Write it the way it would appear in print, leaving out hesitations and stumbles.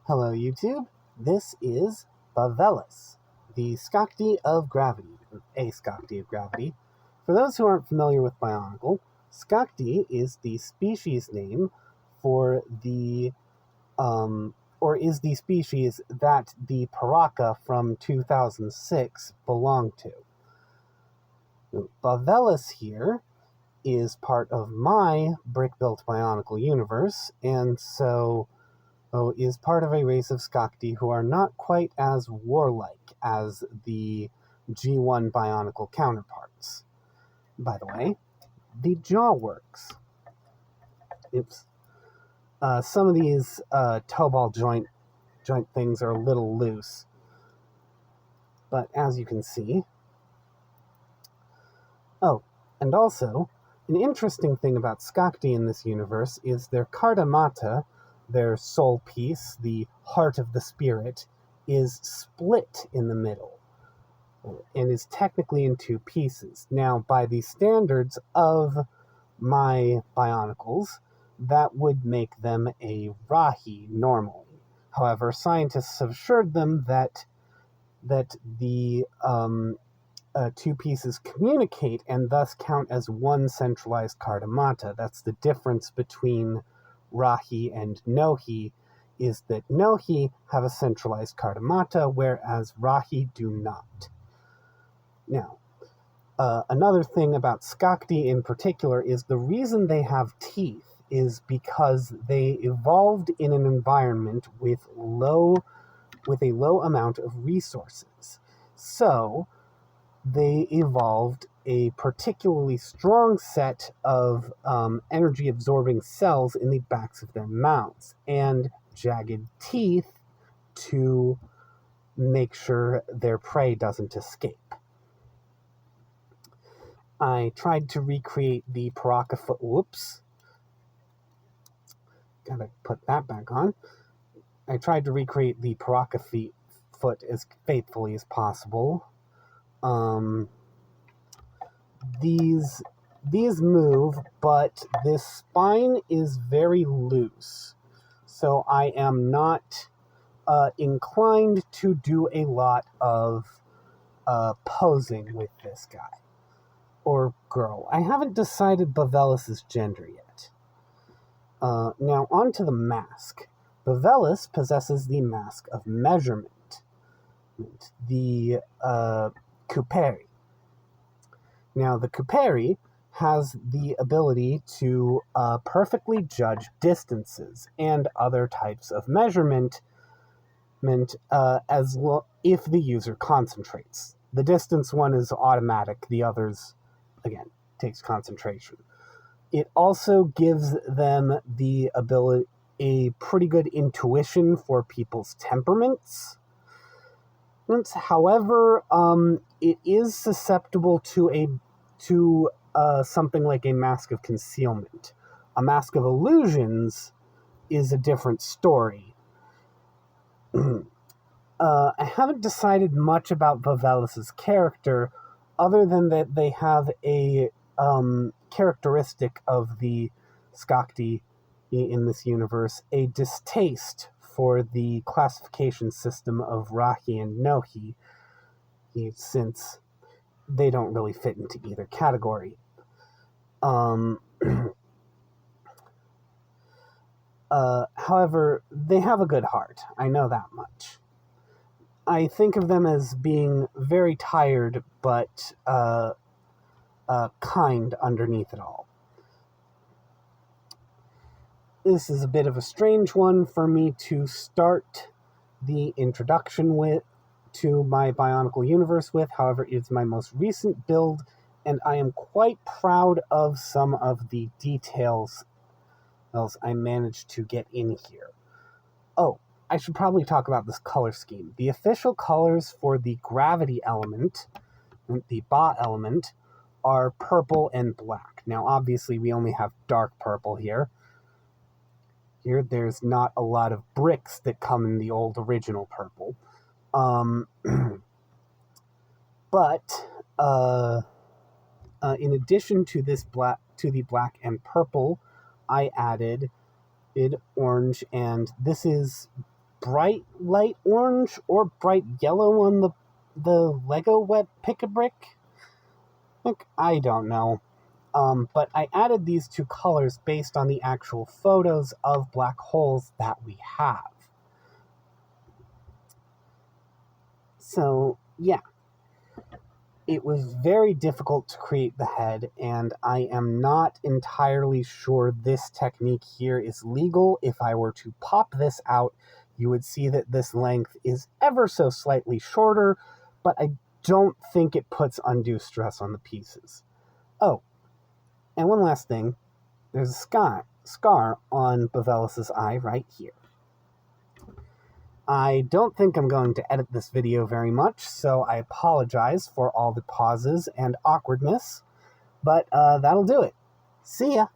Hello YouTube, this is Bavelus, the Skakdi of Gravity, or a Skakdi of Gravity. For those who aren't familiar with Bionicle, Skakdi is the species name for is the species that the Paraka from 2006 belonged to. Bavelus here is part of my brick-built Bionicle universe, and so is part of a race of Skakdi who are not quite as warlike as the G1 Bionicle counterparts. By the way, the jaw works. Oops. Some of these toe ball joint things are a little loose, but as you can see. Oh, and also, an interesting thing about Skakdi in this universe is their Kardamata, their soul piece, the heart of the spirit, is split in the middle and is technically in two pieces. Now, by the standards of my Bionicles, that would make them a Rahi normally. However, scientists have assured them that the two pieces communicate and thus count as one centralized Kardamata. That's the difference between Rahi and Nohi, is that Nohi have a centralized Kardamata, whereas Rahi do not. Now, another thing about Skakdi in particular is the reason they have teeth is because they evolved in an environment with a low amount of resources. So, they evolved a particularly strong set of energy-absorbing cells in the backs of their mouths and jagged teeth to make sure their prey doesn't escape. I tried to recreate the Paraka foot. Whoops. Gotta put that back on. I tried to recreate the Paraka foot as faithfully as possible. These move, but this spine is very loose, so I am not inclined to do a lot of posing with this guy or girl. I haven't decided Bavelus' gender yet. Now on to the mask. Bavelus possesses the mask of measurement, the Kuperi. Now, the Kuperi has the ability to perfectly judge distances and other types of measurement if the user concentrates. The distance one is automatic. The others, again, takes concentration. It also gives them the ability, a pretty good intuition for people's temperaments. However, it is susceptible to something like a mask of concealment. A mask of illusions is a different story. I haven't decided much about Bavelus' character, other than that they have a characteristic of the Skakdi in this universe, a distaste for the classification system of Rahi and Nohi, since they don't really fit into either category. However, they have a good heart. I know that much. I think of them as being very tired, but kind underneath it all. This is a bit of a strange one for me to start the introduction to my Bionicle universe with. However, it's my most recent build, and I am quite proud of some of the details I managed to get in here. Oh, I should probably talk about this color scheme. The official colors for the gravity element, the Ba element, are purple and black. Now, obviously, we only have dark purple here. Here, there's not a lot of bricks that come in the old original purple. But in addition to the black and purple, I added orange, and this is bright light orange or bright yellow on the Lego wet pick-a-brick. Like, I don't know. But I added these two colors based on the actual photos of black holes that we have. So, yeah. It was very difficult to create the head, and I am not entirely sure this technique here is legal. If I were to pop this out, you would see that this length is ever so slightly shorter, but I don't think it puts undue stress on the pieces. Oh, and one last thing. There's a scar on Bavelus's eye right here. I don't think I'm going to edit this video very much, so I apologize for all the pauses and awkwardness, but that'll do it. See ya!